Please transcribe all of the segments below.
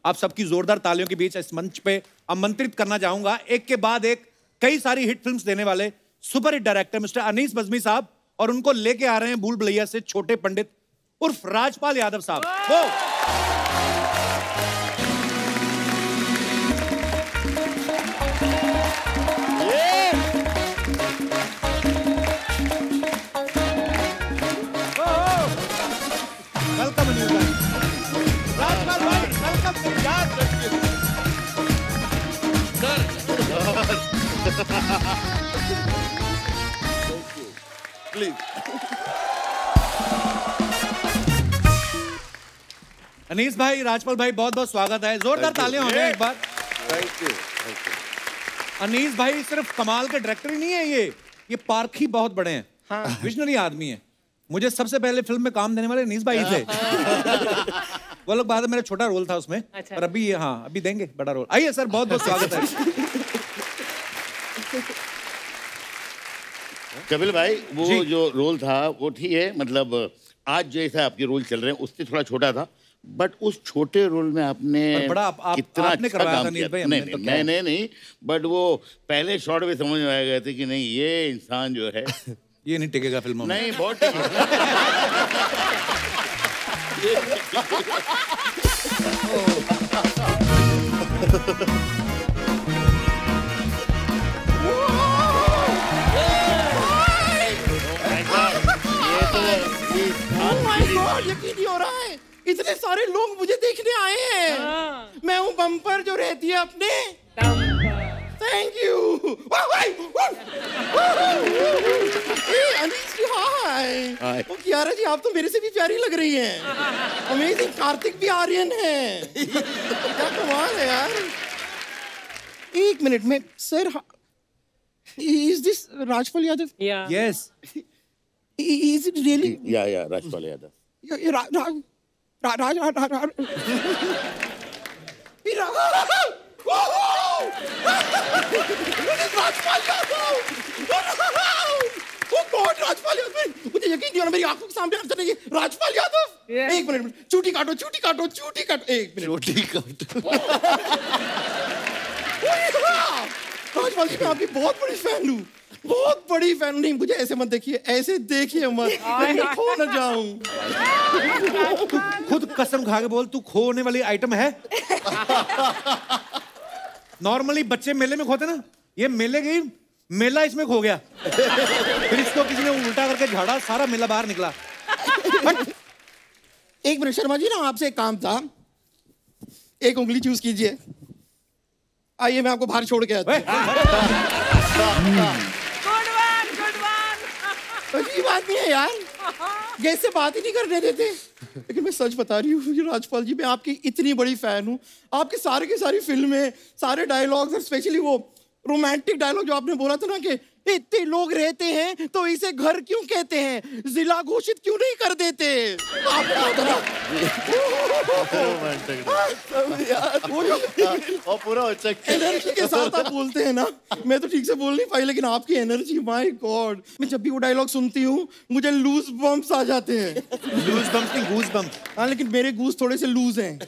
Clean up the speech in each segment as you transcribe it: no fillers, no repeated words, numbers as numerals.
आप सबकी जोरदार तालियों के बीच इस मंच पे आमंत्रित करना चाहूंगा एक के बाद एक कई सारी हिट फिल्म्स देने वाले super hit director mister Anees Bazmee साहब, और उनको लेके आ रहे हैं भूल भुलैया से छोटे पंडित उर्फ राजपाल यादव साहब। वो वेलकम अनीस भाई। राजपाल भाई वेलकम यार। प्लीज। अनीस भाई, राजपाल भाई, बहुत बहुत स्वागत है। जोरदार तालियां हो जाए एक बार। Thank you. अनीस भाई सिर्फ कमाल के डायरेक्टर ही नहीं है, ये पारखी बहुत बड़े हैं। हाँ। विजनरी आदमी है। मुझे सबसे पहले फिल्म में काम देने वाले अनीस भाई थे। वो लोग बाद में मेरा छोटा रोल था उसमें। अच्छा। पर अभी हाँ अभी देंगे बड़ा रोल। आइए सर, बहुत बहुत स्वागत है। कपिल भाई, वो जो रोल था वो ठीक है, मतलब आज जैसा आपके रोल चल रहे हैं उससे थोड़ा छोटा था, बट उस छोटे रोल में आपने कितना अच्छा काम किया। नहीं, बट वो पहले शॉट में समझ में आ गए थे कि नहीं ये इंसान जो है ये नहीं टिकेगा फिल्मों में। नहीं, बहुत टिकेगा। यकीन नहीं हो रहा है, इतने सारे लोग मुझे देखने आए हैं। मैं हूँ बम्पर जो रहती है अपने। Thank you. हाय। ओ कियारा जी, आप तो मेरे से भी प्यारी लग रही हैं। अमेजिंग। कार्तिक भी आर्यन है। क्या कमाल है यार। एक मिनट में sir, is this Rajpal Yadav? Yes. Is it really? या राजपाल यादव। मुझे यकीन नहीं हो रहा, मेरी आंखों के सामने अचानक ये राजपाल यादव। एक मिनट, चूटी काटो। एक मिनट, चूटी काटो। राजपाल जी, मैं आपकी बहुत बड़ी फैन हूँ, बहुत बड़ी फैन। नहीं, मुझे ऐसे मत देखिए, ऐसे देखिए मत, मैं खो न जाऊं। खुद कसम खा के बोल, तू खोने वाली आइटम है? नॉर्मली बच्चे मेले में खोते ना, ये मेले गई, मेला इसमें खो गया। फिर इसको किसी ने उल्टा करके झाड़ा, सारा मेला बाहर निकला। एक मिनट शर्मा जी, ना आपसे एक काम था। एक उंगली चूज कीजिए। आइए, मैं आपको बाहर छोड़ के आता हूं। अजीब आदमी है यार, जैसे बात ही नहीं करने देते। लेकिन मैं सच बता रही हूँ राजपाल जी, मैं आपकी इतनी बड़ी फैन हूँ। आपके सारे की सारी फिल्में, सारे डायलॉग्स, स्पेशली वो रोमांटिक डायलॉग जो आपने बोला था ना कि इतने लोग रहते हैं तो इसे घर क्यों कहते हैं, जिला घोषित क्यों नहीं कर देते। और पूरा एनर्जी के साथ आप बोलते हैं ना, मैं तो ठीक से बोल नहीं पाई, लेकिन आपकी एनर्जी, माय गॉड। मैं जब भी वो डायलॉग सुनती हूँ मुझे लूज बम्प्स आ जाते हैं। लूज बम्प्स नहीं, गूज बम्प्स। हाँ, लेकिन मेरे गूज थोड़े से लूज हैं।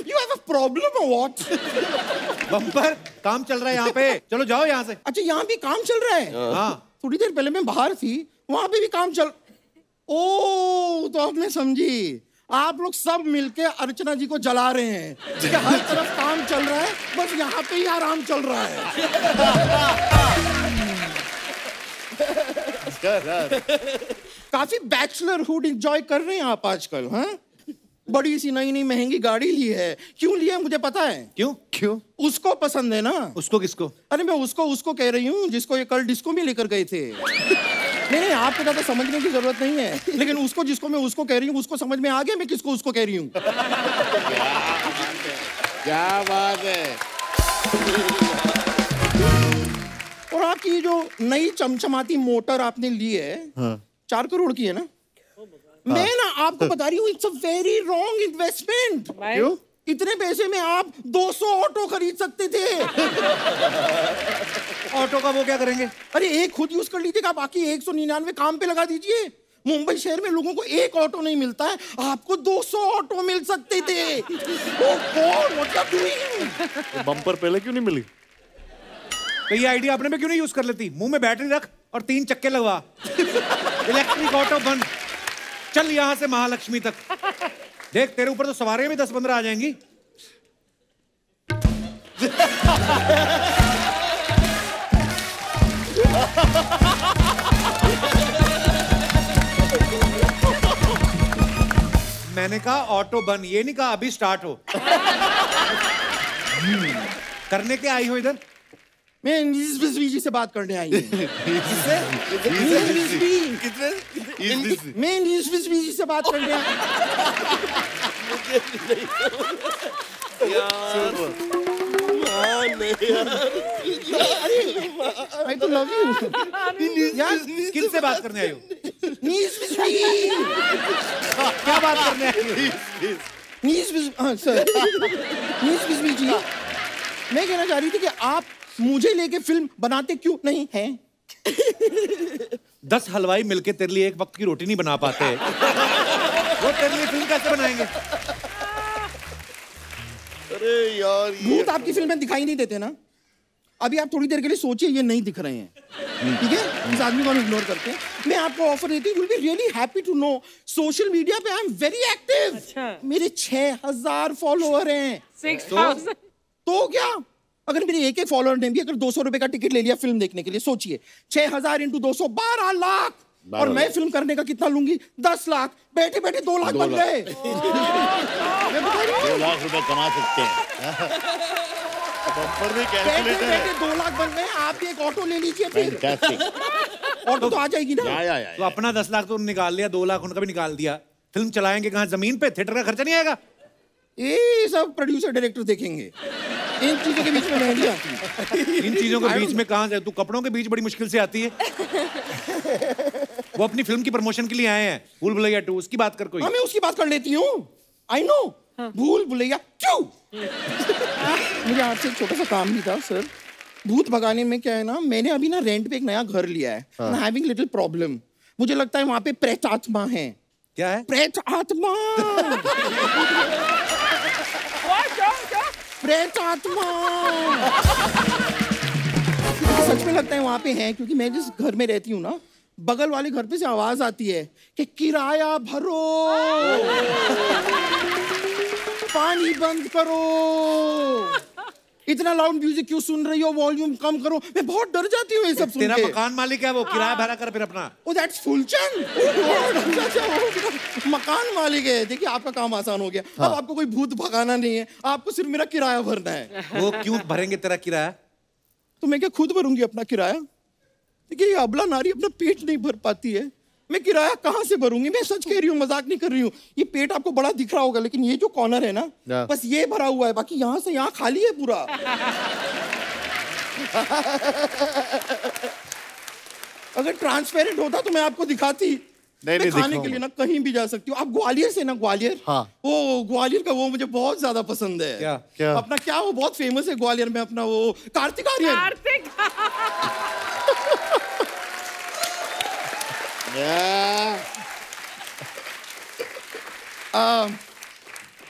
You have a problem or what? Bumper, काम चल रहा है यहाँ पे, चलो जाओ यहाँ से। अच्छा, यहाँ भी काम चल रहा है? हाँ। थोड़ी देर पहले मैं बाहर थी, वहां पे भी काम चल। ओ, तो अब मैं समझी, आप लोग सब मिलके अर्चना जी को जला रहे हैं। हर तरफ काम चल रहा है, बस यहाँ पे ही आराम चल रहा है। काफी बैचलरहुड एंजॉय कर रहे हैं आप आजकल, हाँ? बड़ी सी नई महंगी गाड़ी ली है। क्यों ली है मुझे पता है। क्यों? उसको पसंद है ना। उसको किसको? अरे मैं उसको कह रही हूँ जिसको ये कल डिस्को में लेकर गए थे। नहीं, आपको ज्यादा समझने की जरूरत नहीं है, लेकिन उसको, जिसको मैं उसको कह रही हूँ, उसको समझ में आ गया मैं किसको उसको कह रही हूँ। क्या बात है। और आपकी जो नई चमचमाती मोटर आपने ली है, 4 करोड़ की है ना? मैं ना आपको बता रही हूँ, it's a very wrong investment. क्यों? इतने पैसे में आप 200 ऑटो खरीद सकते थे। ऑटो का वो क्या करेंगे? अरे एक खुद यूज कर लीजिएगा, बाकी 199 काम पे लगा दीजिए। मुंबई शहर में लोगों को एक ऑटो नहीं मिलता है, आपको 200 ऑटो मिल सकते थे। बम्पर पहले क्यों नहीं मिली? तो ये आइडिया अपने में क्यों नहीं यूज कर लेती? मुंह में बैटरी रख और 3 चक्के लगवा, इलेक्ट्रिक ऑटो बन, चल यहां से महालक्ष्मी तक। देख तेरे ऊपर तो सवारियां भी 10-15 आ जाएंगी। मैंने कहा ऑटो बन, ये नहीं कहा अभी स्टार्ट हो। करने के आई हो इधर? मैं जी से बात करने आई हूँ। मैं जी से बात करने आई। I तो love you। यार किससे बात करने आई हो? क्या बात करने आई हो? सर जी, मैं कहना चाह रही थी कि आप मुझे लेके फिल्म बनाते क्यों नहीं हैं? 10 हलवाई मिलके तेरे लिए एक वक्त की रोटी नहीं बना पाते, वो तेरे लिए फिल्म कैसे बनाएंगे? अरे यार, भूत आपकी फिल्म में दिखाई नहीं देते ना? अभी आप थोड़ी देर के लिए सोचिए, ये नहीं दिख रहे हैं, ठीक है? इस आदमी को हम इग्नोर करते हैं। मैं आपको ऑफर देती हूँ, will be really happy to know, social media पे आई एम वेरी एक्टिव। मेरे 6000 फॉलोअर हैं। 6000 तो क्या, अगर मेरे एक फॉलोअर ने भी अगर 200 रुपए का टिकट ले लिया फिल्म देखने के लिए, सोचिए 6000 × 200 12 लाख। और मैं फिल्म करने का कितना लूंगी? 10 लाख। बैठे बैठे 2 लाख बन गए। 2 लाख रुपए कमा सकते हैं। बैठे बैठे 2 लाख बन गए। आप भी एक ऑटो ले लीजिए फिर। ऑटो तो आ जाएगी ना। तो अपना 10 लाख तो निकाल लिया, 2 लाख उनका भी निकाल दिया। फिल्म चलाएंगे कहाँ? जमीन पे? थिएटर का खर्चा नहीं आएगा? ये सब प्रोड्यूसर डायरेक्टर देखेंगे। इन चीजों के बीच में नहीं आती। इन चीजों के बीच में कहाँ से? तू कपड़ों के बीच बड़ी मुश्किल से आती है। वो अपनी फिल्म की प्रमोशन के लिए आए हैं, भूल भुलैया 2, उसकी बात कर कोई। मैं उसकी बात कर लेती हूँ। आई नो, भूल भुलैया 2। मुझे आपसे एक छोटा सा काम भी था सर। भूत भगाने में क्या है ना, मैंने अभी ना रेंट पे एक नया घर लिया है। I am having little problem. मुझे लगता है वहां पे प्रेत आत्मा है। क्या है? प्रेत आत्मा। प्रेत आत्मा। सच में लगता है वहां पे है, क्योंकि मैं जिस घर में रहती हूँ ना, बगल वाले घर पे से आवाज आती है कि किराया भरो, पानी बंद करो, इतना लाउड म्यूजिक क्यों सुन रही हो, वॉल्यूम कम करो। मैं बहुत डर जाती हूँ ये सब सुन के। तेरा मकान मालिक है वो, किराया भरा कर फिर अपना। Oh, that's Phulchand. मकान मालिक है। देखिए आपका काम आसान हो गया। अब आपको कोई भूत भगाना नहीं है, आपको सिर्फ मेरा किराया भरना है। वो क्यों भरेंगे तेरा किराया? तो मैं क्या खुद भरूंगी अपना किराया? देखिए ये अबला नारी अपना पेट नहीं भर पाती है, मैं किराया कहाँ से भरूंगी? मैं सच कह रही हूँ, मजाक नहीं कर रही हूँ। ये पेट आपको बड़ा दिख रहा होगा, लेकिन ये जो कॉर्नर है ना, बस ये भरा हुआ है, बाकी यहाँ से यहाँ खाली है पूरा। अगर ट्रांसपेरेंट होता तो मैं आपको दिखाती। मैं खाने के लिए ना कहीं भी जा सकती हूँ। आप ग्वालियर से ना? ग्वालियर, हाँ। वो ग्वालियर का वो मुझे बहुत ज्यादा पसंद है। क्या? क्या? अपना क्या वो बहुत फेमस है ग्वालियर में, अपना वो कार्तिक आर्यन।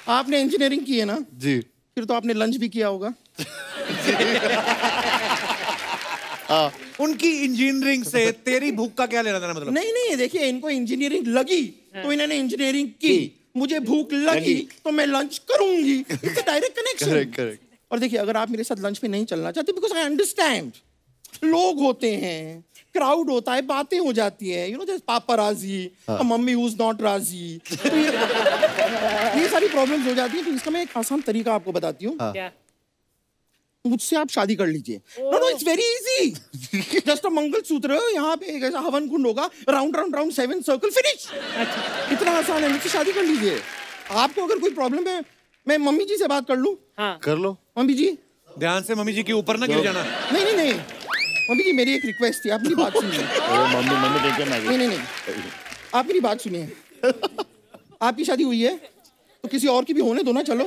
आपने इंजीनियरिंग की है ना जी? फिर तो आपने लंच भी किया होगा। उनकी इंजीनियरिंग से तेरी भूख का क्या लेना देना? मतलब नहीं नहीं, देखिए इनको इंजीनियरिंग लगी तो इन्होंने इंजीनियरिंग की, मुझे भूख लगी तो मैं लंच करूंगी। It's a direct connection. Correct. और देखिए अगर आप मेरे साथ लंच पे नहीं चलना चाहते, बिकॉज आई अंडरस्टैंड, लोग होते हैं, क्राउड होता है, बातें हो जाती है, यू नो जैसे पापा राजी, मम्मी हुज नॉट राजी, ये सारी प्रॉब्लम्स हो जाती है। तो इसका मैं एक आसान तरीका आपको बताती हूँ। मुझसे आप शादी कर लीजिए। No no, it's very easy. Just a mangalsutra, यहाँ पे एक ऐसा हवन कुंड होगा, round round round 7 circle, finish. इतना आसान है, मुझसे शादी कर लीजिए। आपको अगर कोई प्रॉब्लम है, मैं मम्मी जी से बात कर लूं? हाँ। कर लो। मम्मी जी ध्यान से, मम्मी जी के ऊपर ना गिर जाना। नहीं नहीं नहीं, मम्मी जी मेरी एक रिक्वेस्ट थी, आप मेरी बात सुनिए। मम्मी टेंशन ना नहीं नहीं नहीं, आप मेरी बात सुनिए। आपकी शादी हुई है तो किसी और की भी होने दो ना। चलो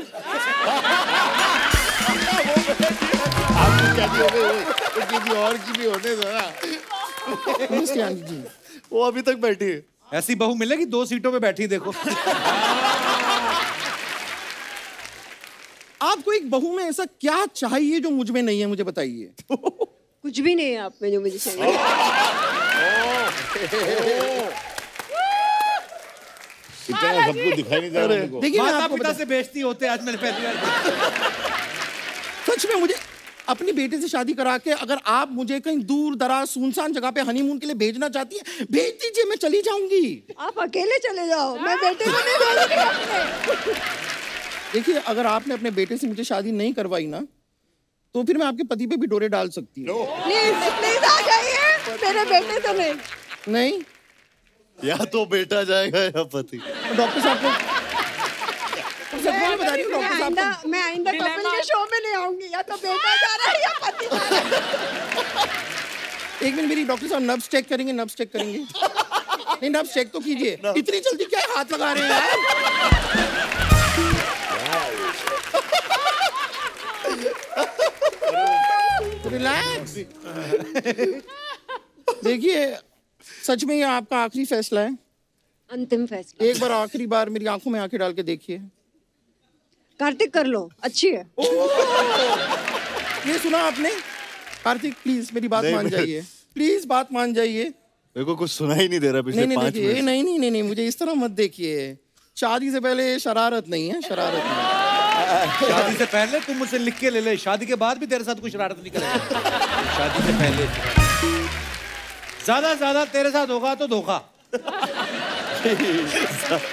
आपकी शादी हो गई तो किसी और की भी होने दो ना। नमस्ते आंटी जी। वो अभी तक बैठी है। ऐसी बहू मिलेगी 2 सीटों पे बैठी, देखो। आपको एक बहू में ऐसा क्या चाहिए जो मुझ में नहीं है, मुझे बताइए। कुछ भी नहीं है आप में जो मुझे चाहिए। इतना सबको दिखाई नहीं दे रहा है। देखिए माता पिता से बेइज्जती होते आज मैंने पहली बार। सच में मुझे अपनी बेटे से शादी करा के अगर आप मुझे कहीं दूर दराज सुनसान जगह पे हनीमून के लिए भेजना चाहती है, भेज दीजिए, मैं चली जाऊंगी। आप अकेले चले जाओ, मैं बेटे को नहीं भेजूंगी अपने। देखिए, अगर आपने अपने बेटे से मुझे शादी नहीं करवाई ना, तो फिर मैं आपके पति पे भी डोरे डाल सकती हूँ। प्लीज प्लीज आ जाइए, मेरे बेटे से नहीं। नहीं, या तो बेटा जाएगा या पति। डॉक्टर साहब को बता रही हूँ, डॉक्टर साहब को मैं आइंदा कपिल के शो में नहीं आऊंगी, या तो बेटा जा रहा है या पति जा रहा है। एक मिनट, मेरी डॉक्टर साहब नब्स चेक करेंगे, नब्स चेक करेंगे। नहीं, नब्स चेक तो कीजिए। इतनी जल्दी क्या हाथ लगा रहे हैं यार? रिलैक्स। देखिए, सच में ये आपका आखिरी फैसला है? अंतिम फैसला। एक बार आखिरी बार मेरी आंखों में आंखें डाल के देखिए। कार्तिक कर लो, अच्छी है। ये सुना आपने? कार्तिक प्लीज मेरी बात मान जाइए, प्लीज बात मान जाइए। मेरे को कुछ सुना ही नहीं दे रहा पिछले 5 मिनट। नहीं, मुझे इस तरह मत देखिए। शादी से पहले शरारत नहीं है, शरारत नहीं। शादी से पहले तुम मुझसे लिख के ले ले, शादी के बाद भी तेरे साथ कोई शरारत नहीं करेगा। शादी से पहले ज्यादा तेरे साथ होगा तो धोखा।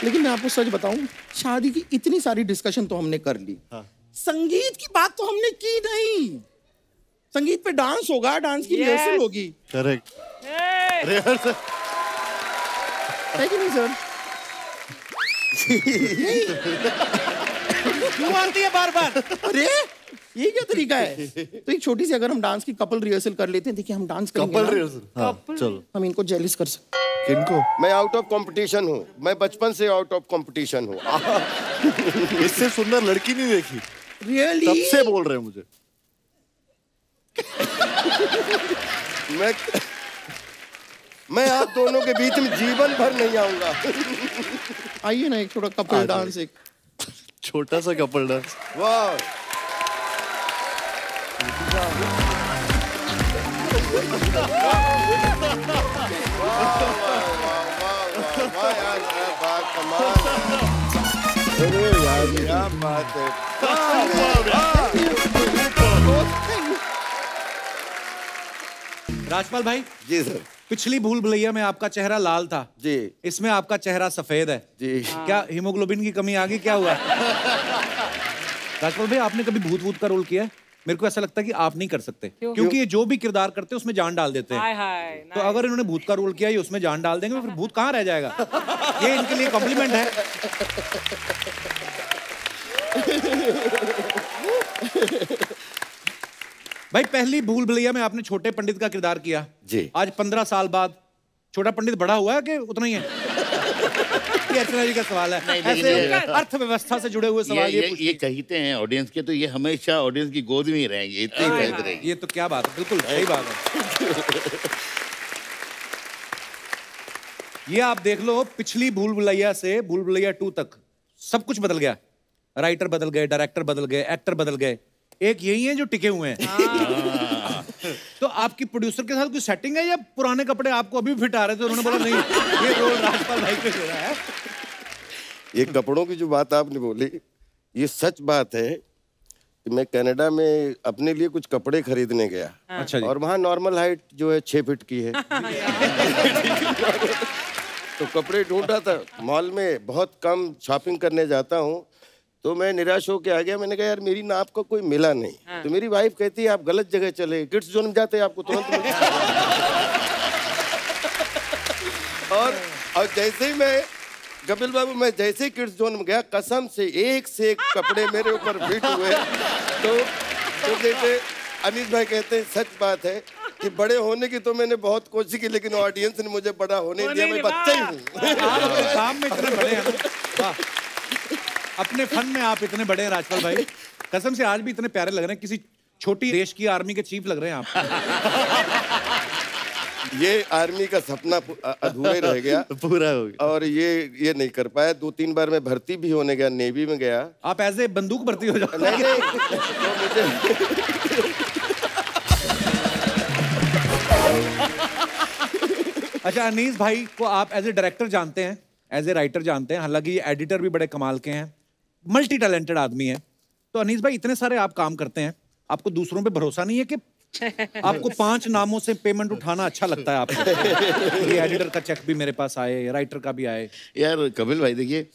लेकिन मैं आपको सच बताऊं, शादी की इतनी सारी डिस्कशन तो हमने कर ली। हाँ। संगीत की बात तो हमने की नहीं। संगीत पे डांस होगा, डांस की रिहर्सल होगी। करेक्ट। रिहर्सल है कि नहीं सर? क्यों आती है बार बार? अरे ये क्या तरीका है? तो एक छोटी सी अगर हम डांस की कपल रिहर्सल कर लेते हैं। देखिए, हम डांस करेंगे। Couple rehearsal? चलो। हम इनको जेलिस कर सकते। किनको? मैं आउट ऑफ कंपटीशन हूँ, मैं बचपन से आउट ऑफ कंपटीशन हूँ। इससे सुंदर लड़की नहीं देखी। रियली? तब से बोल रहे हैं मुझे। मैं आप दोनों के बीच में जीवन भर नहीं आऊंगा। आइए ना, एक थोड़ा कपल डांस, एक छोटा सा कपल डांस। वाह, अरे यार क्या बात है। राजपाल भाई जी सर। पिछली भूल भुलैया में आपका चेहरा लाल था जी, इसमें आपका चेहरा सफेद है जी। क्या हीमोग्लोबिन की कमी आ गई, क्या हुआ? राजपाल भाई, आपने कभी भूत भूत का रोल किया है? मेरे को ऐसा लगता है कि आप नहीं कर सकते, क्योंकि ये जो भी किरदार करते हैं उसमें जान डाल देते हैं। तो अगर इन्होंने भूत का रोल किया, ये उसमें जान डाल देंगे, फिर भूत कहाँ रह जाएगा? ये इनके लिए कॉम्प्लीमेंट है। भाई, पहली भूल भुलैया में आपने छोटे पंडित का किरदार किया जी। आज 15 साल बाद छोटा पंडित बड़ा हुआ है कि उतना ही है? ये अर्चना जी का सवाल है। ऐसे अर्थव्यवस्था से जुड़े हुए सवाल ये कहते हैं ऑडियंस के, तो ये हमेशा ऑडियंस की गोद में ही रहेंगे, इतनी ही रहेंगे। ये तो क्या बात है, बिल्कुल सही बात है। ये आप देख लो, पिछली भूल भुलैया से भूल भुलैया 2 तक सब कुछ बदल गया। राइटर बदल गए, डायरेक्टर बदल गए, एक्टर बदल गए, एक यही है जो टिके हुए हैं। तो आपकी प्रोड्यूसर के साथ कोई सेटिंग है या पुराने कपड़े आपको अभी फिट आ रहे थे, उन्होंने बोला नहीं ये रोल राजपाल भाई को दे रहा है? ये कपड़ों की जो बात आपने बोली, ये सच बात है कि मैं कनाडा में अपने लिए कुछ कपड़े खरीदने गया। अच्छा जी। और वहाँ नॉर्मल हाइट जो है 6 फीट की है। तो कपड़े ढूंढ रहा था मॉल में, बहुत कम शॉपिंग करने जाता हूँ, तो मैं निराश होकर आ गया। मैंने कहा यार मेरी नाप का कोई मिला नहीं। तो मेरी वाइफ कहती है आप गलत जगह चले, किड्स जोन में जाते आपको तुरंत मिलता। और जैसे ही मैं, कपिल बाबू, मैं जैसे ही किड्स जोन में गया, कसम से एक कपड़े मेरे ऊपर फिट हुए। तो जैसे अनीस भाई कहते हैं, सच बात है कि बड़े होने की तो मैंने बहुत कोशिश की, लेकिन ऑडियंस ने मुझे बड़ा होने दिया। मैं बच्चा ही हूँ। काम में इतने बड़े हैं, अपने फन में आप इतने बड़े हैं राजपाल भाई, कसम से आज भी इतने प्यारे लग रहे हैं, किसी छोटी देश की आर्मी के चीफ लग रहे हैं आप। ये आर्मी का सपना अधूरा ही रह गया। पूरा हो गया। और ये नहीं कर पाया। 2-3 बार मैं भर्ती भी होने गया, नेवी में गया। आप एज ए बंदूक भर्ती हो जाओ। नहीं तो अच्छा, अनीस भाई को आप एज ए डायरेक्टर जानते हैं, एज ए राइटर जानते हैं, हालांकि एडिटर भी बड़े कमाल के हैं, मल्टी टैलेंटेड आदमी है। तो अनीस भाई इतने सारे आप काम करते हैं, आपको दूसरों पे भरोसा नहीं है कि आपको 5 नामों से पेमेंट उठाना अच्छा लगता है आपको? ये एडिटर का चेक भी मेरे पास आए, राइटर का भी आए। यार कपिल भाई देखिए,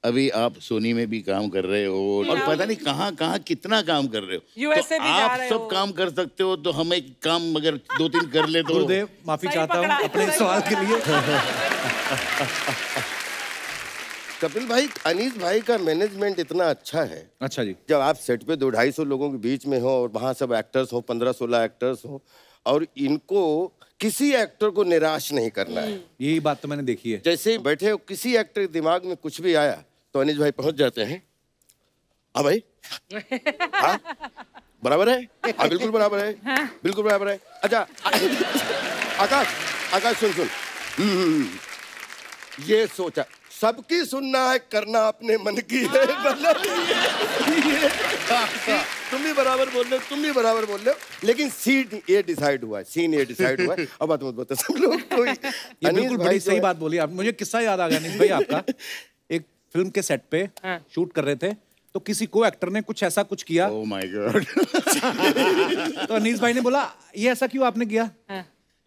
अभी आप सोनी में भी काम कर रहे हो और पता नहीं कहाँ कहाँ कितना काम कर रहे हो। यूएसए तो भी जा आप रहे सब हो। काम कर सकते हो, तो हम एक काम अगर 2-3 कर ले तो। गुरुदेव माफी सही चाहता हूँ पकड़ा, अपने सही सवाल के लिए। कपिल भाई, अनीस भाई का मैनेजमेंट इतना अच्छा है। अच्छा जी। जब आप सेट पे 200-250 लोगों के बीच में हो और वहाँ सब एक्टर्स हो, 15-16 एक्टर्स हो, और इनको किसी एक्टर को निराश नहीं करना है। यही बात तो मैंने देखी है। जैसे बैठे हो, किसी एक्टर के दिमाग में कुछ भी आया तो अनीस भाई पहुंच जाते हैं। हाँ भाई, हाँ बराबर है, हाँ बिल्कुल बराबर है, बिल्कुल बराबर है। अच्छा आकाश सुन। ये सोचा, सबकी सुनना है, करना अपने मन की है। मतलब ये तुम भी बराबर बोल रहे हो, तुम भी बराबर बोल रहे हो, लेकिन सीन ये डिसाइड हुआ है। अब बात मत बताओ सब लोग। कोई ये बिल्कुल बड़ी सही बात बोली आप। मुझे किस्सा याद आ गया अनीस भाई आपका। एक फिल्म के सेट पे शूट कर रहे थे, तो किसी को एक्टर ने कुछ ऐसा कुछ किया। Oh my God. तो अनीस भाई ने बोला ये ऐसा क्यों आपने किया?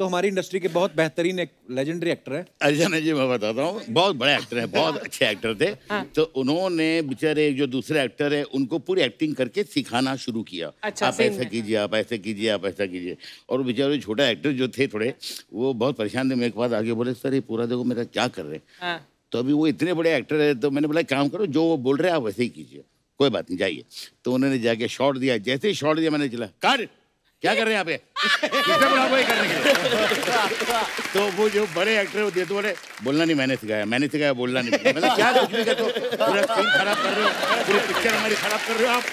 तो हमारी इंडस्ट्री के बहुत बेहतरीन एक लेजेंडरी एक्टर है। अच्छा नहीं जी, मैं बताता हूँ, बहुत बड़े एक्टर हैं, बहुत अच्छे एक्टर थे। तो उन्होंने बेचारे जो दूसरे एक्टर है उनको पूरी एक्टिंग करके सिखाना शुरू किया। अच्छा, आप ऐसे कीजिए, आप ऐसे कीजिए, आप ऐसा कीजिए। और बेचारे छोटा एक्टर जो थे थोड़े, वो बहुत परेशान थे। मेरे के पास आगे बोले सर ये पूरा देखो मेरा क्या कर रहे हैं। तो अभी वो इतने बड़े एक्टर है, तो मैंने बोला काम करो, जो वो बोल रहे हैं आप वैसे ही कीजिए, कोई बात नहीं जाइए। तो उन्होंने जाके शॉट दिया। जैसे ही शॉट दिया मैंने चला कर क्या कर रहे हैं यहाँ पे, किसने बोला वो ये करने के लिए? तो वो जो बड़े एक्टर है वो देते बोले बोलना नहीं मैंने सिखाया बोलना नहीं। मतलब क्या कुछ भी कहते हो, पूरा सीन खराब कर रहे हो, पूरी पिक्चर हमारी खराब कर रहे हो आप।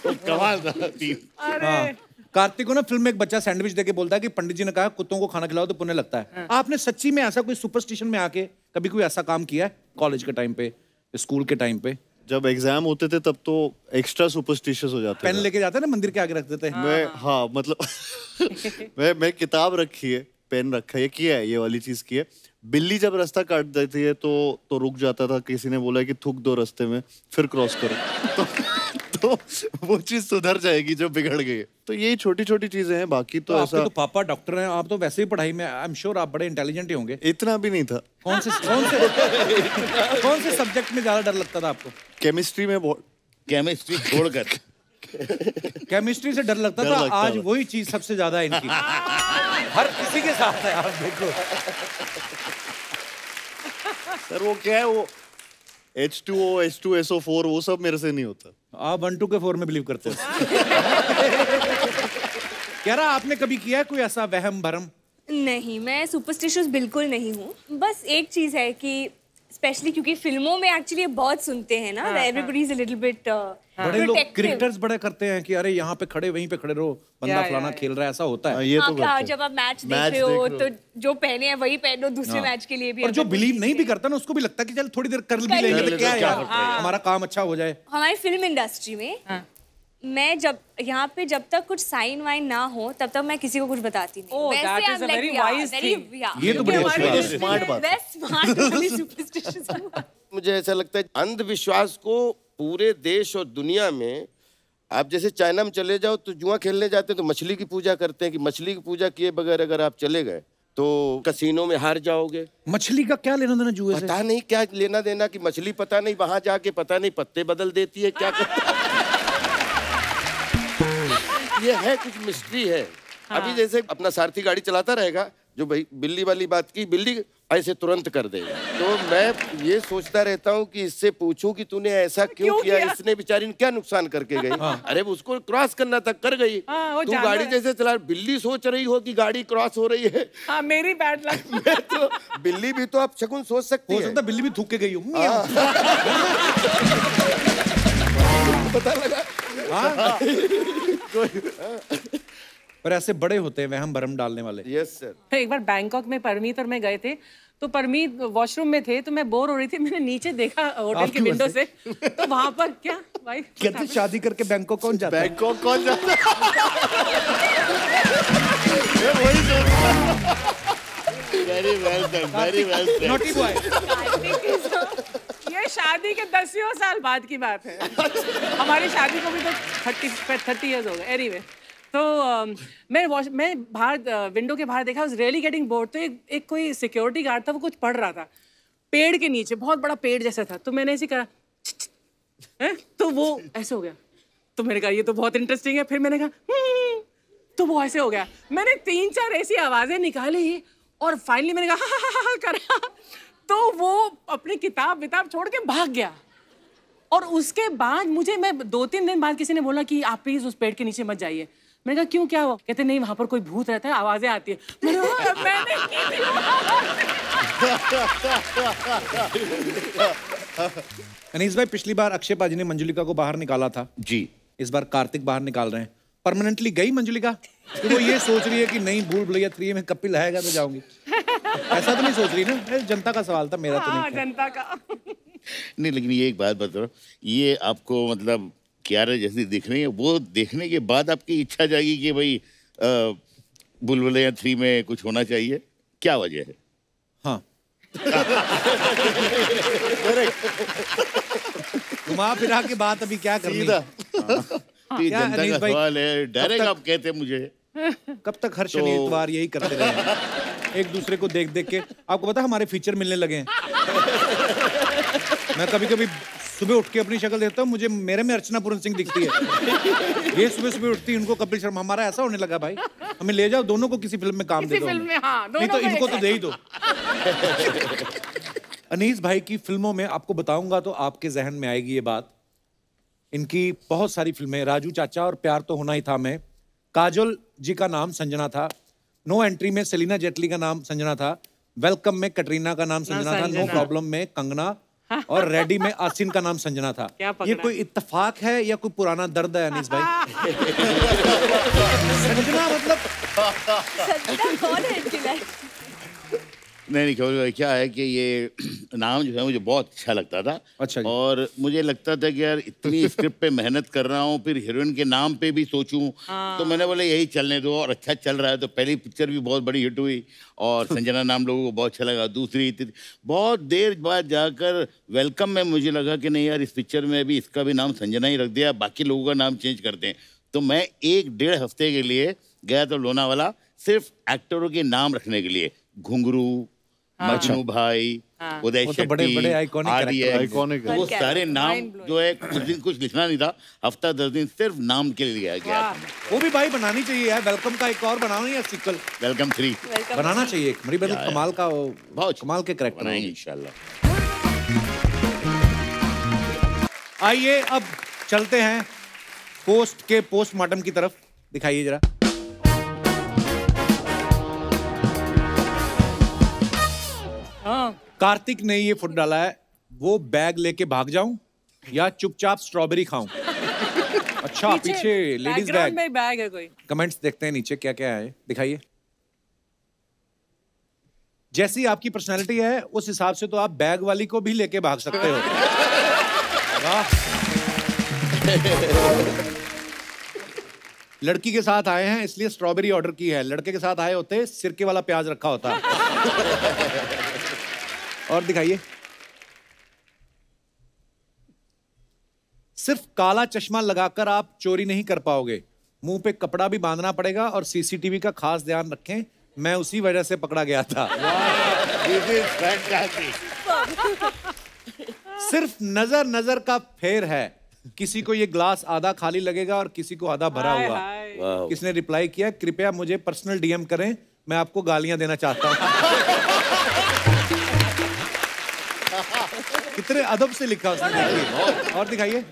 तो कमाल था सीन। कार्तिक को ना फिल्म में एक बच्चा सैंडविच देके बोलता है कि पंडित जी ने कहा कुत्तों को खाना खिलाओ तो पुण्य लगता है। आपने सच्ची में ऐसा कोई सुपरस्टिशन में आके कभी कोई ऐसा काम किया है? कॉलेज के टाइम पे, स्कूल के टाइम पे जब एग्जाम होते थे तब तो एक्स्ट्रा सुपरस्टिशियस हो जाते थे। पेन लेके जाते ना मंदिर के आगे रख देते हैं। मैं मतलब मैं किताब रखी है, पेन रखा है, किया है ये वाली चीज की है। बिल्ली जब रास्ता काट देती है तो रुक जाता था। किसी ने बोला कि थूक दो रास्ते में फिर क्रॉस करो। तो वो चीज सुधर जाएगी जो बिगड़ गई है। तो यही छोटी छोटी चीजें हैं, बाकी तो ऐसा। तो पापा डॉक्टर हैं, आप तो वैसे ही पढ़ाई में आई एम श्योर आप बड़े इंटेलिजेंट ही होंगे। इतना भी नहीं था। कौन से सब्जेक्ट में ज्यादा डर लगता था आपको? केमिस्ट्री में बहुत। केमिस्ट्री छोड़कर केमिस्ट्री से डर लगता था। आज वही चीज सबसे ज्यादा है इनकी। हर किसी के साथ है, आप देखो। सर वो क्या है, वो H2O, H2SO4 वो सब मेरे से नहीं होता। आप 1 2 के 4 में बिलीव करते हो? कह रहा आपने कभी किया है कोई ऐसा वहम भरम? नहीं, मैं सुपरस्टिशियस बिल्कुल नहीं हूँ। बस एक चीज है कि स्पेशली क्योंकि फिल्मों में एक्चुअली बहुत सुनते हैं ना, everybody is a little bit बड़े लोग क्रिकेटर्स बड़े करते हैं कि अरे यहाँ पे खड़े वहीं पे खड़े रहो, बंदा फलाना खेल रहा है, ऐसा होता है। ये तो हाँ, जब आप मैच देख रहे हो तो जो पहने हैं वही पहनो दूसरे मैच के लिए भी। और जो बिलीव नहीं भी करता ना उसको भी लगता है कि चल थोड़ी देर कर भी लेंगे तो क्या है यार, हमारा काम अच्छा हो जाए। हमारी फिल्म इंडस्ट्री में मैं जब यहाँ पे जब तक कुछ साइन वाइन ना हो तब तक मैं किसी को कुछ बताती नहीं। Oh, that is a very wise thing. ये तो बड़ी स्मार्ट बात है। मुझे ऐसा लगता है अंधविश्वास को पूरे देश और दुनिया में, आप जैसे चाइना में चले जाओ तो जुआ खेलने जाते हैं तो मछली की पूजा करते हैं कि मछली की पूजा किए बगैर अगर आप चले गए तो कसीनो में हार जाओगे। मछली का क्या लेना देना जुए से? पता नहीं क्या लेना देना कि मछली पता नहीं वहां जाके पता नहीं पत्ते बदल देती है क्या ये है कुछ मिस्ट्री है। अभी जैसे अपना सारथी गाड़ी चलाता रहेगा, जो भाई बिल्ली वाली बात की, बिल्ली ऐसे तुरंत कर देगा। तो मैं ये सोचता रहता हूँ कि इससे पूछूं कि तूने ऐसा क्यों किया, इसने बेचारी ने क्या नुकसान करके गई। अरे उसको क्रॉस करना था, कर गई। तू गाड़ी जैसे चला, बिल्ली सोच रही हो कि गाड़ी क्रॉस हो रही है। हाँ, मेरी बैड लक। तो बिल्ली भी तो आप शकुन सोच सकती है। बिल्ली भी थूक के गई हूँ। पता लगा। पर ऐसे बड़े होते हैं वहम भरम डालने वाले। Yes sir. एक बार बैंकॉक में परमीत और मैं गए थे, तो परमीत वॉशरूम में थे, तो मैं बोर हो रही थी, मैंने नीचे देखा होटल के विंडो से, तो वहां पर क्या भाई कहते शादी करके बैंकॉक कौन जाता है? बैंकॉक कौन जाता है? Very well done, very well done. Naughty boy. ये शादी के 10 साल बाद की बात है। हमारी शादी को भी तो 30 इयर्स हो गए। एनीवे, तो मैं बाहर विंडो के बाहर देखा, वाज रियली गेटिंग बोर्ड। तो एक कोई सिक्योरिटी गार्ड था, वो कुछ पढ़ रहा था पेड़ के नीचे, बहुत बड़ा पेड़ जैसा था। तो मैंने ऐसे करा तो वो ऐसे हो गया। तो मैंने कहा ये तो बहुत इंटरेस्टिंग है। फिर मैंने कहा तो वो ऐसे हो गया। मैंने 3-4 ऐसी आवाजें निकाली और फाइनली मैंने कहा हा करा, तो वो अपनी किताब छोड़ के भाग गया। और उसके बाद मैं 2-3 दिन बाद किसी ने बोला कि आप प्लीज उस पेड़ के नीचे मत जाइए। मैंने कहा क्यों, क्या हुआ? कहते नहीं, वहां पर कोई भूत रहता है, आवाजें आती है। मैंने अनीस भाई, पिछली बार अक्षय पाजी ने मंजुलिका को बाहर निकाला था जी, इस बार कार्तिक बाहर निकाल रहे हैं। परमानेंटली गई मंजुलिका? तो वो ये सोच रही है कि नहीं, भूल भुलैया 3 में कपिल आएगा तो जाऊंगी, ऐसा तो नहीं सोच रही ना? जनता का सवाल था, मेरा तो नहीं। जनता का नहीं, लेकिन ये एक बात बताओ, ये आपको मतलब क्यारा जैसी दिख रही है, वो देखने के बाद आपकी इच्छा जाएगी कि भाई बुलबुलैया 3 में कुछ होना चाहिए, क्या वजह है? हाँ। घुमा फिरा के बात अभी क्या करनी? ये जनता का सवाल है, डायरेक्ट आप कहते हैं मुझे। कब तक हर शनि इतवार यही करते रहे एक दूसरे को देख देख के? आपको पता हमारे फीचर मिलने लगे हैं। मैं कभी कभी सुबह उठ के अपनी शक्ल देखता हूँ, मुझे मेरे में अर्चना पूरन सिंह दिखती है। ये सुबह उठती है, उनको कपिल शर्मा। हमारा ऐसा होने लगा भाई, हमें ले जाओ दोनों को किसी फिल्म में काम दे दो। नहीं तो इनको तो दे ही दो। अनीस भाई की फिल्मों में आपको बताऊंगा तो आपके जहन में आएगी ये बात। इनकी बहुत सारी फिल्में, राजू चाचा और प्यार तो होना ही था में काजोल जी का नाम संजना था, नो एंट्री में सेलिना जेटली का नाम संजना था, वेलकम में कटरीना का नाम संजना था, नो प्रॉब्लम में कंगना, और रेडी में आसिन का नाम संजना था। ये कोई इत्तेफाक है या कोई पुराना दर्द है अनीस भाई? संजना मतलब संजना कौन है इनकी लाइफ? नहीं, क्या है कि ये नाम जो है मुझे बहुत अच्छा लगता था। अच्छा जी। और मुझे लगता था कि यार इतनी स्क्रिप्ट पे मेहनत कर रहा हूँ, फिर हीरोइन के नाम पे भी सोचूं, तो मैंने बोला यही चलने दो। और अच्छा चल रहा है, तो पहली पिक्चर भी बहुत बड़ी हिट हुई और संजना नाम लोगों को बहुत अच्छा लगा। दूसरी बहुत देर बाद जाकर वेलकम में मुझे लगा कि नहीं यार, इस पिक्चर में भी इसका भी नाम संजना ही रख दिया, बाकी लोगों का नाम चेंज करते हैं। तो मैं 1-1.5 हफ्ते के लिए गया था लोनावाला, सिर्फ एक्टरों के नाम रखने के लिए। घुंघरू, मजनू भाई, उदय शेट्टी, बड़े आइकॉनिक, वो सारे नाम जो है, कुछ दिन कुछ लिखना नहीं था, हफ्ता 10 दिन सिर्फ नाम के लिए गया। वो भी भाई बनानी चाहिए यार, वेलकम का एक और बनाओ या सिक्वल, वेलकम 3 बनाना चाहिए। मेरी बात कमाल का, बहुत कमाल के करैक्टर बनाएंगे इंशाल्लाह। आइए अब चलते हैं पोस्ट के पोस्टमार्टम की तरफ। दिखाइए जरा। कार्तिक ने ये फुट डाला है, वो बैग लेके भाग जाऊं या चुपचाप स्ट्रॉबेरी खाऊं? अच्छा, पीछे लेडीज बैग है कोई। कमेंट्स देखते हैं नीचे क्या क्या है, दिखाइए। जैसी आपकी पर्सनालिटी है उस हिसाब से तो आप बैग वाली को भी लेके भाग सकते हो। वाह। लड़की के साथ आए हैं इसलिए स्ट्रॉबेरी ऑर्डर की है, लड़के के साथ आए होते सिरके वाला प्याज रखा होता। और दिखाइए। सिर्फ काला चश्मा लगाकर आप चोरी नहीं कर पाओगे, मुंह पे कपड़ा भी बांधना पड़ेगा और सीसीटीवी का खास ध्यान रखें, मैं उसी वजह से पकड़ा गया था। सिर्फ नजर नजर का फेर है, किसी को ये ग्लास आधा खाली लगेगा और किसी को आधा भरा हुआ। किसने रिप्लाई किया, कृपया मुझे पर्सनल डीएम करें, मैं आपको गालियां देना चाहता हूं। कितने अदब से लिखा उसने। और दिखाइए।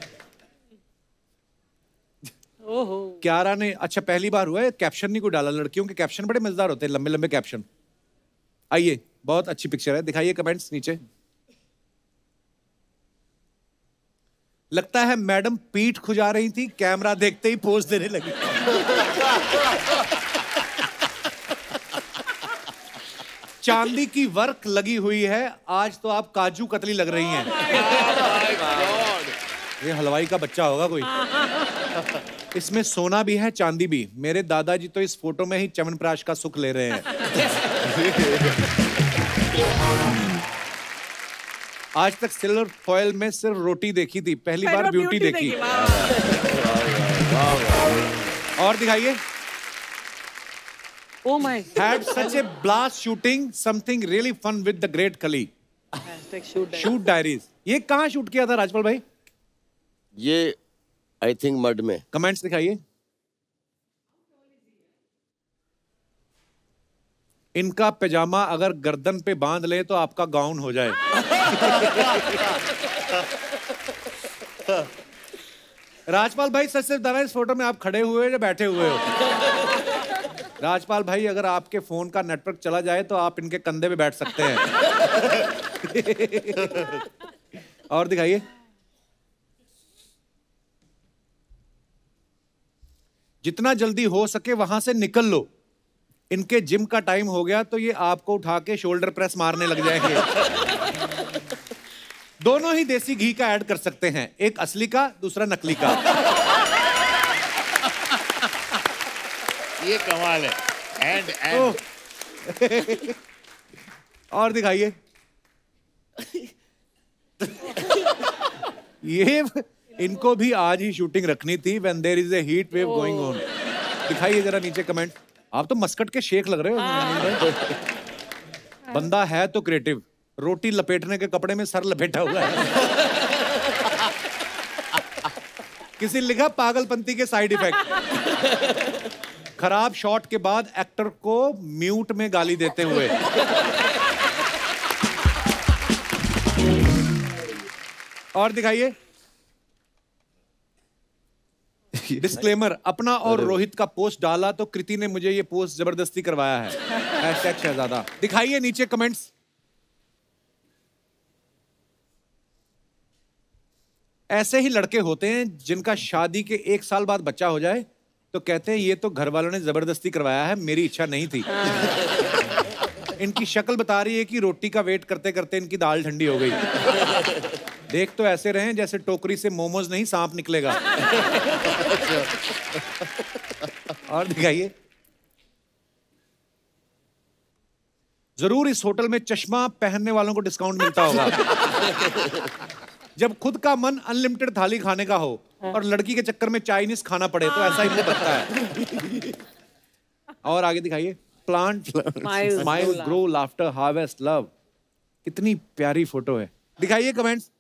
क्यारा ने, अच्छा पहली बार हुआ है, कैप्शन नहीं को डाला। लड़कियों के कैप्शन बड़े मजेदार होते हैं, लंबे लंबे कैप्शन। आइए, बहुत अच्छी पिक्चर है, दिखाइए कमेंट्स नीचे। लगता है मैडम पीठ खुजा रही थी, कैमरा देखते ही पोज देने लगी। चांदी की वर्क लगी हुई है, आज तो आप काजू कतली लग रही हैं। ये हलवाई का बच्चा होगा कोई। इसमें सोना भी है, चांदी भी। मेरे दादाजी तो इस फोटो में ही च्यवनप्राश का सुख ले रहे हैं। आज तक सिल्वर फॉयल में सिर्फ रोटी देखी थी, पहली बार ब्यूटी देखी। और दिखाइए। Oh my! Had such a blast shooting something really fun with the great Kali. Shoot diaries. ये कहाँ शूट किया था राजपाल भाई? ये आई थिंक मड में। कमेंट्स दिखाइए। इनका पैजामा अगर गर्दन पे बांध ले तो आपका गाउन हो जाए। राजपाल भाई सच से बताना, इस फोटो में आप खड़े हुए हो या बैठे हुए हो? राजपाल भाई, अगर आपके फोन का नेटवर्क चला जाए तो आप इनके कंधे पे बैठ सकते हैं। और दिखाइए। जितना जल्दी हो सके वहां से निकल लो। इनके जिम का टाइम हो गया तो ये आपको उठा के शोल्डर प्रेस मारने लग जाएंगे। दोनों ही देसी घी का ऐड कर सकते हैं, एक असली का, दूसरा नकली का। ये कमाल है। एंड और दिखाइए। ये इनको भी आज ही शूटिंग रखनी थी। When there is a heat wave going on. दिखाइए जरा नीचे कमेंट। आप तो मस्कट के शेख लग रहे हो। बंदा है तो क्रिएटिव, रोटी लपेटने के कपड़े में सर लपेटा हुआ है। किसी लिखा पागलपंती के साइड इफेक्ट। खराब शॉट के बाद एक्टर को म्यूट में गाली देते हुए। और दिखाइए। डिस्क्लेमर, अपना और रोहित का पोस्ट डाला तो कृति ने मुझे ये पोस्ट जबरदस्ती करवाया है। #शहजादा। दिखाइए नीचे कमेंट्स। ऐसे ही लड़के होते हैं जिनका शादी के 1 साल बाद बच्चा हो जाए तो कहते हैं ये तो घर वालों ने जबरदस्ती करवाया है, मेरी इच्छा नहीं थी। इनकी शक्ल बता रही है कि रोटी का वेट करते करते इनकी दाल ठंडी हो गई। देख तो ऐसे रहे जैसे टोकरी से मोमोज नहीं सांप निकलेगा। और दिखाइए। जरूर इस होटल में चश्मा पहनने वालों को डिस्काउंट मिलता होगा। जब खुद का मन अनलिमिटेड थाली खाने का हो और लड़की के चक्कर में चाइनीज खाना पड़े तो ऐसा ही मुझे लगता है। और आगे दिखाइए। Plant smile grow laughter harvest love. कितनी प्यारी फोटो है। दिखाइए कमेंट्स।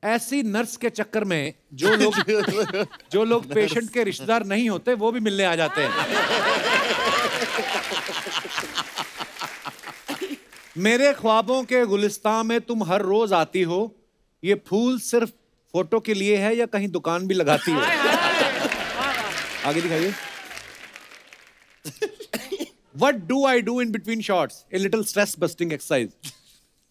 ऐसी नर्स के चक्कर में जो लोग पेशेंट के रिश्तेदार नहीं होते वो भी मिलने आ जाते हैं। मेरे ख्वाबों के गुलिस्तान में तुम हर रोज आती हो, ये फूल सिर्फ फोटो के लिए है या कहीं दुकान भी लगाती हो? आगे दिखाइए। What do I do in between shots? A little stress busting exercise.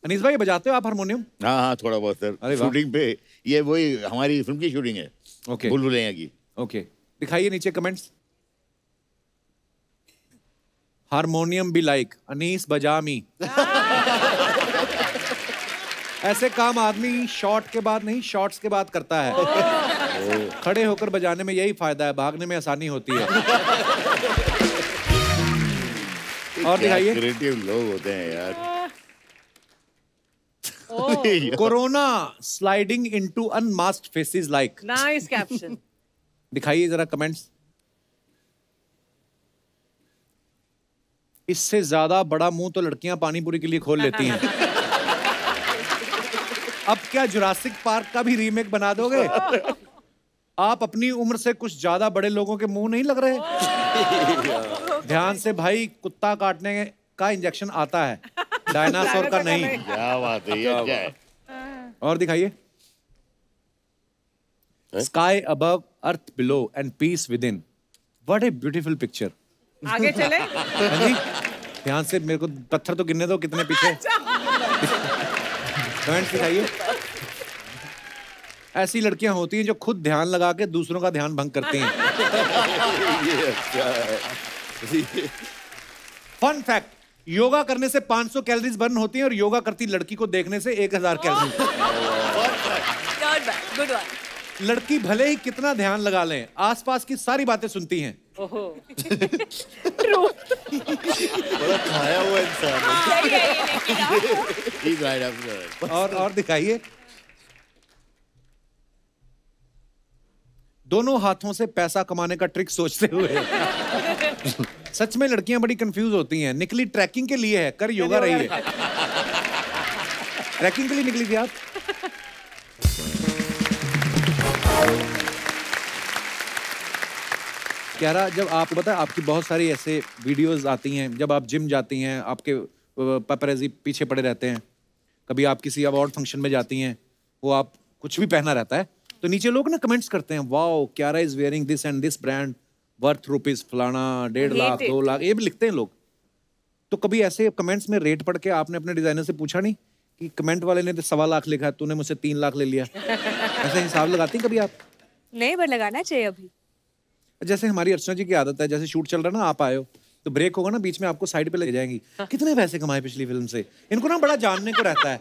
Anees भाई बजाते हो आप हारमोनियम? हाँ थोड़ा बहुत सर। शूटिंग पे ये वही हमारी फिल्म की शूटिंग है। ओके। भूल-भुलैया की। ओके। दिखाइए नीचे कमेंट्स। हारमोनियम भी लाइक अनीस बजामी। ऐसे काम आदमी शॉट के बाद नहीं, शॉट्स के बाद करता है। खड़े होकर बजाने में यही फायदा है, भागने में आसानी होती है। और दिखाइए। क्रिएटिव लोग होते हैं यार। Corona sliding into unmasked faces like. Nice caption. दिखाइए जरा कमेंट्स। इससे ज्यादा बड़ा मुंह तो लड़कियां पानी पूरी के लिए खोल लेती हैं। अब क्या जुरासिक पार्क का भी रीमेक बना दोगे? आप अपनी उम्र से कुछ ज्यादा बड़े लोगों के मुंह नहीं लग रहे? ध्यान से भाई, कुत्ता काटने का इंजेक्शन आता है, डायनासोर का नहीं। क्या बात है, ये क्या है? और दिखाइए। Sky above earth below and peace with in. What a beautiful picture. आगे चले। ध्यान से, मेरे को पत्थर तो गिनने दो कितने पीछे। कमेंट्स दिखाइए। ऐसी लड़कियां होती हैं जो खुद ध्यान लगा के दूसरों का ध्यान भंग करती हैं। फन फैक्ट, योगा करने से 500 कैलोरीज बर्न होती हैं और योगा करती लड़की को देखने से 1000 कैलोरी। Good one. लड़की भले ही कितना ध्यान लगा लें, आसपास की सारी बातें सुनती हैं। बड़ा खाया हुआ इंसान है। और दिखाइए। दोनों हाथों से पैसा कमाने का ट्रिक सोचते हुए। सच में लड़कियां बड़ी कंफ्यूज होती हैं। निकली ट्रैकिंग के लिए है, कर योगा रही है। ट्रैकिंग के लिए निकली थी आप? कह रहा, जब आपको पता है आपकी बहुत सारी ऐसे वीडियोस आती हैं, जब आप जिम जाती हैं, आपके पेपरेजी पीछे पड़े रहते हैं, कभी आप किसी अवार्ड फंक्शन में जाती हैं, वो आप कुछ भी पहना रहता है तो नीचे लोग ना कमेंट्स करते हैं, wow Kiara is wearing this and this brand worth rupees फलाना 1.5 लाख 2 लाख, ये भी लिखते हैं लोग। तो कभी ऐसे कमेंट्स में रेट पढ़ के आपने अपने डिजाइनर से पूछा नहीं कि कमेंट वाले ने तो 1.25 लाख लिखा है, तूने मुझसे 3 लाख ले लिया? ऐसे हिसाब लगाती हैं कभी आप? नहीं, पर लगाना चाहिए अभी। जैसे हमारी अर्चना जी की आदत है, जैसे शूट चल रहा है ना, आप आए हो तो ब्रेक होगा ना, बीच में आपको साइड पे ले जाएंगी, कितने पैसे कमाए पिछली फिल्म से, इनको ना बड़ा जानने को रहता है।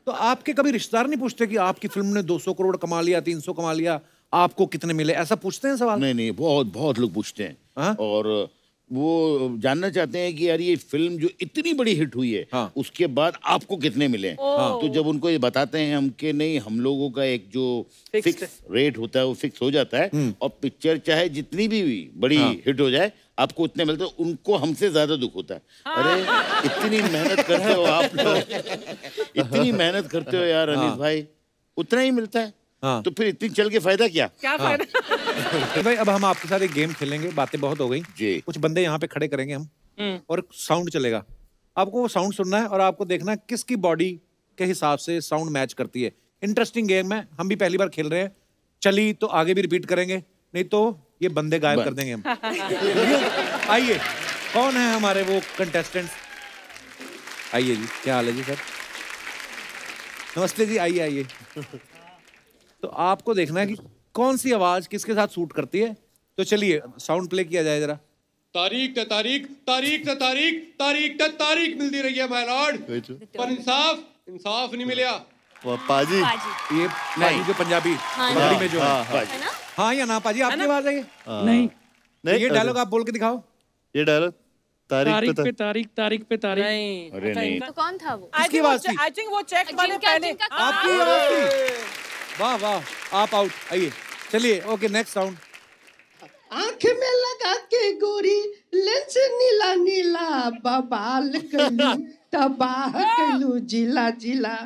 तो आपके कभी रिश्तेदार नहीं पूछते कि आपकी फिल्म ने 200 करोड़ कमा लिया, 300 कमा लिया, आपको कितने मिले? ऐसा पूछते हैं सवाल? नहीं, बहुत लोग पूछते हैं। और वो जानना चाहते हैं कि यार ये फिल्म जो इतनी बड़ी हिट हुई है, उसके बाद आपको कितने मिले? तो जब उनको ये बताते हैं हम कि नहीं, हम लोगों का एक जो फिक्स रेट होता है वो फिक्स हो जाता है, और पिक्चर चाहे जितनी भी बड़ी हिट हो जाए आपको उतने मिलते हैं। उनको हमसे ज्यादा दुख होता है। अरे इतनी मेहनत करते हो आप लोग, इतनी मेहनत करते हो यार अनीस भाई, उतना ही मिलता है। तो फिर इतनी चल के फायदा क्या? फायदा? भाई अब हम आपके साथ एक गेम खेलेंगे, बातें बहुत हो गई जी। कुछ बंदे यहाँ पे खड़े करेंगे हम, और साउंड चलेगा, आपको वो साउंड सुनना है और आपको देखना है किसकी बॉडी के हिसाब से साउंड मैच करती है। इंटरेस्टिंग गेम है, हम भी पहली बार खेल रहे हैं, चली तो आगे भी रिपीट करेंगे, नहीं तो ये बंदे गायब कर देंगे हम। आइए, कौन है हमारे वो कंटेस्टेंट्स? आइए जी, क्या हाल है जी सर? नमस्ते जी, आइए। तो आपको देखना है कि कौन सी आवाज किसके साथ सूट करती है। तो चलिए साउंड प्ले किया जाए जरा। तारीख मिलती रही है माय लॉर्ड, पर इंसाफ नहीं मिला। पाजी, ये पाजी जो पंजाबी में जो है, हाँ या ना पाजी? आपकी आवाज है ये? नहीं, ये डायलॉग आप बोल के दिखाओ। ये डायलॉग तारीख पे तारीख। अरे नहीं, तो कौन था वो? किसकी आवाज थी? आई थिंक वो चेक वाले पहले आपकी आवाज थी। वाह वाह, आप आउट। आइए चलिए, ओके नेक्स्ट साउंड। आंख में लगा के गोरी लेंस नीला नीला, बबाल कलू तबाह कलू जिला जिला।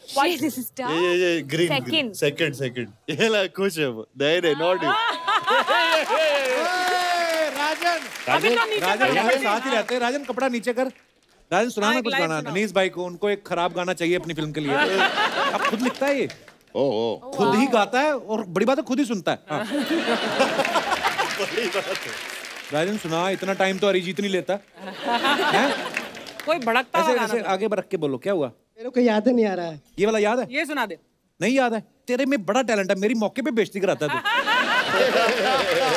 ये ग्रीन सेकंड ये ला कुछ है वो, नहीं नॉट यू। राजन हमारे साथ ही रहते हैं। राजन कपड़ा नीचे कर। राजन सुनाना कुछ गाना अनीस भाई को, उनको एक खराब गाना चाहिए अपनी फिल्म के लिए। अब खुद लिखता है ये, खुद ही गाता है, और बड़ी बात है खुद ही सुनता है। बड़ी बात है। राजन सुना, इतना टाइम तो अरिजीत नहीं लेता है। कोई भड़कता ऐसे आगे रख के बोलो, क्या हुआ? मेरे को याद नहीं आ रहा है। ये वाला याद है? ये सुना दे। नहीं याद है? तेरे में बड़ा टैलेंट है, मेरी मौके पे बेइज्जती कराता है तू।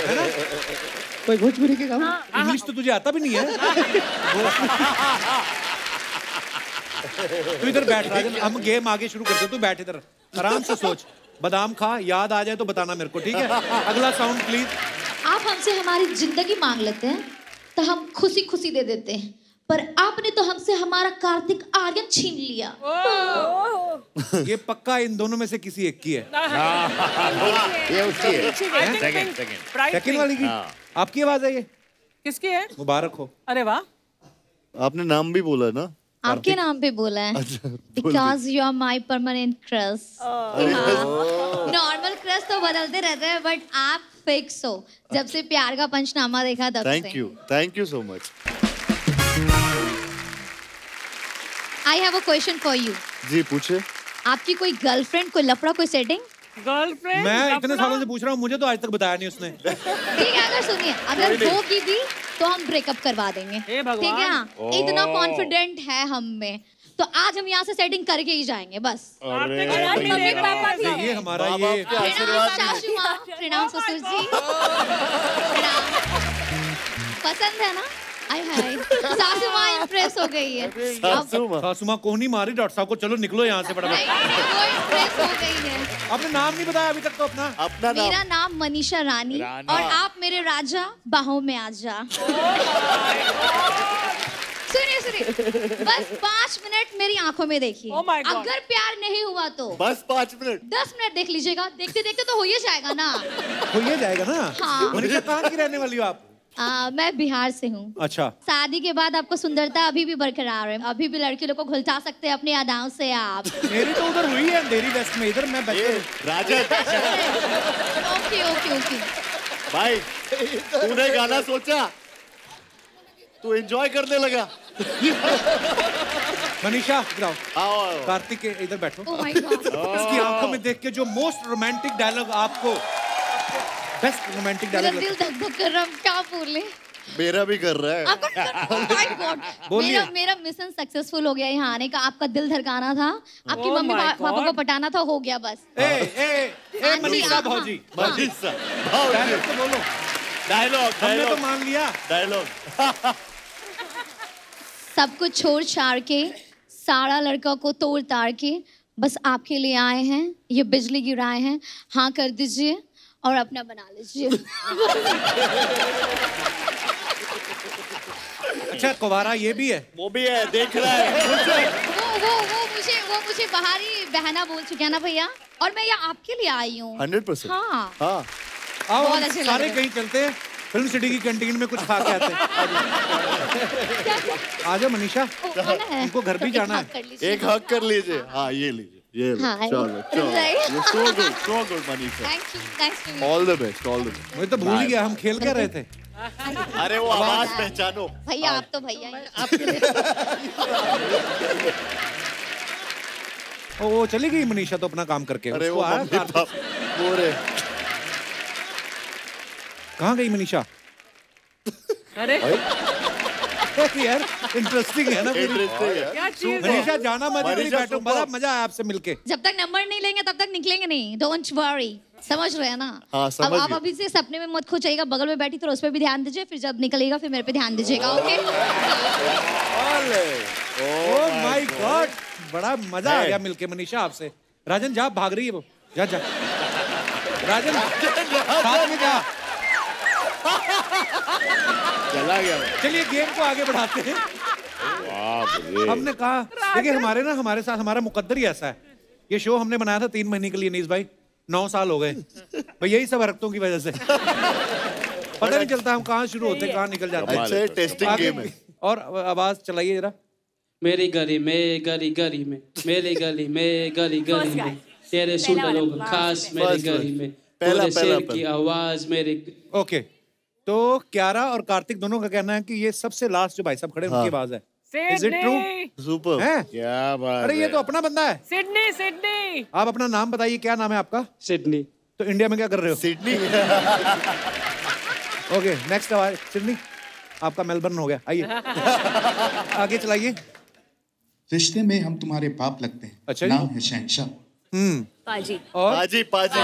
है ना? कोई भोजपुरी के काम? इंग्लिश तो तुझे आता भी नहीं है। तू इधर बैठ राजन, हम गेम आगे शुरू करते हैं, तू बैठ इधर आराम से सोच, बादाम खा, याद आ जाए तो बताना मेरे को, ठीक है? अगला साउंड प्लीज। आप हमसे हमारी जिंदगी मांग लेते हैं तो हम खुशी खुशी दे देते हैं, पर आपने तो हमसे हमारा कार्तिक आर्यन छीन लिया। ये पक्का इन दोनों में से किसी एक की है। ये उसकी है। सेकंड वाली की आपकी आवाज है ये? किसकी है? मुबारक हो। अरे वाह, आपने नाम भी बोला ना? आपके नाम पे बोला है। Because you are my permanent crush. Normal crush तो बदलते रहते हैं, बट आप फिक्स हो जब से प्यार का पंचनामा देखा तब से। Thank you so much. I have a question for you. जी पूछे। आपकी कोई गर्लफ्रेंड, कोई लफड़ा, कोई सेटिंग? गर्लफ्रेंड? मैं इतने सालों से पूछ रहा हूँ, मुझे तो आज तक बताया नहीं उसने। ठीक है, अगर सुनिए, अगर होगी भी तो हम ब्रेकअप करवा देंगे, ठीक है? इतना कॉन्फिडेंट है हम में। तो आज हम यहाँ से सेटिंग करके ही जाएंगे बस। ये हमारा ये सासू माँ, प्रणाम ससुर जी। पसंद है ना? आय हाय, सासू माँ इम्प्रेस हो गई है। सासू माँ को नहीं मारी, डॉक्टर साहब को चलो निकलो यहाँ से फटाफट। वो इम्प्रेस हो गई है। आपने नाम नहीं बताया अभी तक तो अपना नाम। मेरा नाम मनीषा रानी और आप मेरे राजा बाहों में आजा। सुनिए बस 5 मिनट मेरी आंखों में देखिए। अगर प्यार नहीं हुआ तो बस 5 मिनट 10 मिनट देख लीजिएगा। देखते देखते तो हो ही जाएगा ना। हो ही जाएगा ना। हाँ। मनीषा कहाँ की रहने वाली हो आप? मैं बिहार से हूँ। अच्छा। शादी के बाद आपको सुंदरता अभी भी बरकरार है। अभी भी लड़की लोग को घुलटा सकते हैं अपनी अदाओं से आप। मेरी तो उधर हुई है अंधेरी वेस्ट में, इधर मैं राजन। ओके ओके ओके भाई तूने गाना सोचा, तू एंजॉय करने लगा। मनीषा इधर आओ। कार्तिक के इधर बैठो। Oh my God। इसकी आंखों में देख के जो मोस्ट रोमांटिक डायलॉग आपको, बेस्ट रोमांटिक डायलॉग दिल धक धक कर रहा, क्या बोले। मेरा भी कर रहा है। मेरा मिशन सक्सेसफुल हो गया यहाँ आने का। आपका दिल धड़काना था, आपकी मम्मी पापा को पटाना था, हो गया बस। मनीषा भौजी, डायलॉग तो बोलो। डायलॉग हमने तो मान लिया डायलॉग। सब कुछ छोड़ छाड़ के, सारा लड़का को तोड़ ताड़ के बस आपके लिए आए हैं। ये बिजली गिराए हैं, हाँ कर दीजिए और अपना बना लीजिए। अच्छा कुवारा ये भी है? वो भी है, देख रहा है। वो मुझे बाहरी बहना बोल चुके हैं ना भैया, और मैं यहाँ आपके लिए आई हूँ। 100%। हाँ हाँ। आओ सारे कहीं चलते हैं, फिल्म सिटी की कैंटीन में कुछ खा के आते हैं। आ जाओ मनीषा, उनको घर भी जाना है। एक हक कर लीजिए। हाँ ये लीजिए, ये चलो चलो। So good Manisha. Thank you। All the best, all the best। मुझे तो भूल ही गया हम खेल क्या रहे थे। अरे वो आवाज पहचानो। भैया आप तो भैया ही। वो चली गई मनीषा तो अपना काम करके। अरे वो कहाँ गई मनीषा? अरे यार इंटरेस्टिंग है ना। मनीषा जाना मत, बैठो, बड़ा मजा आया आपसे मिलके। जब तक नंबर नहीं लेंगे तब तक निकलेंगे नहीं। डोंट वरी, समझ रहे हैं ना? हाँ, अब आप अभी से सपने में मत खोचिएगा, बगल में बैठी तो उस पर भी ध्यान दीजिए, फिर जब निकलेगा फिर मेरे पे ध्यान दीजिएगा। ओके? ओह माय गॉड, बड़ा मजा आ गया मिलके मनीषा आपसे। राजन जा, भाग रही है वो, जा जा राजन, साथ में जा। चला गया। चलिए गेम को आगे बढ़ाते हैं। हमने कहा देखिए हमारे साथ हमारा मुकद्दर ही ऐसा है। ये शो हमने बनाया था 3 महीने के लिए नीस भाई, 9 साल हो गए भाई, यही सब हरकतों की वजह से पता नहीं चलता हम कहाँ शुरू होते कहाँ निकल जाते हैं। टेस्टिंग गेम है। और आवाज चलाइए जरा। मेरी गली में गली गली में, मेरी गली में गली गली में, तेरे सुंदर लोग खास मेरी गली में, पहला की आवाज मेरी। ओके, तो क्यारा और कार्तिक दोनों का कहना है कि ये सबसे लास्ट जो भाई साहब खड़े उनकी आवाज है। Is it true? Super। है? क्या बात। अरे ये तो अपना बंदा है। सिडनी। आप अपना नाम बताइए, क्या नाम है आपका? सिडनी। तो इंडिया में क्या कर रहे हो? सिडनी। ओके नेक्स्ट आवाज सिडनी, आपका मेलबर्न हो गया। आइए आगे चलाइए। रिश्ते में हम तुम्हारे बाप लगते हैं। अच्छा नाम है शहंशाह। पाजी। और पाजी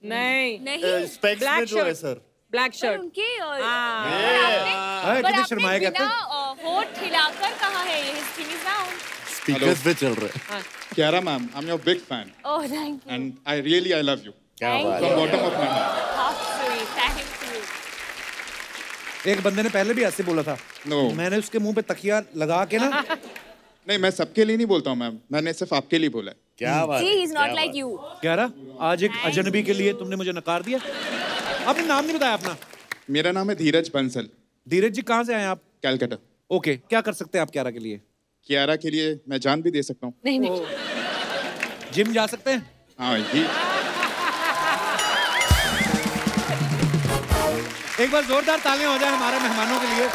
नहीं स्पेक्स में जो है सर, ब्लैक शर्ट उनके कितने शर्माए गए थे। होठ हिलाकर कहा है ये स्पीकर्स पे चल रहे हैं। Kiara ma'am, I'm your big fan. Oh, thank you. And I love you. क्या बात From bottom of my heart. How sweet. Thank you. एक बंदे ने पहले भी ऐसे बोला था। No. मैंने उसके मुंह पे तकिया लगा के ना नहीं, मैं सबके लिए नहीं बोलता हूँ मैम, मैंने सिर्फ आपके लिए बोला है। क्या बात। See, he's not like you. क्यारा, आज एक अजनबी के लिए तुमने मुझे नकार दिया। आपने नाम नहीं बताया अपना। मेरा नाम है धीरज बंसल। धीरज जी कहाँ से आए आप? कैलकाटा। ओके, क्या कर सकते हैं आप क्यारा के लिए? कियारा के लिए मैं जान भी दे सकता हूँ। नहीं जिम जा सकते हैं? हाँ जी। एक बार जोरदार तालियां हो जाए हमारे मेहमानों के लिए।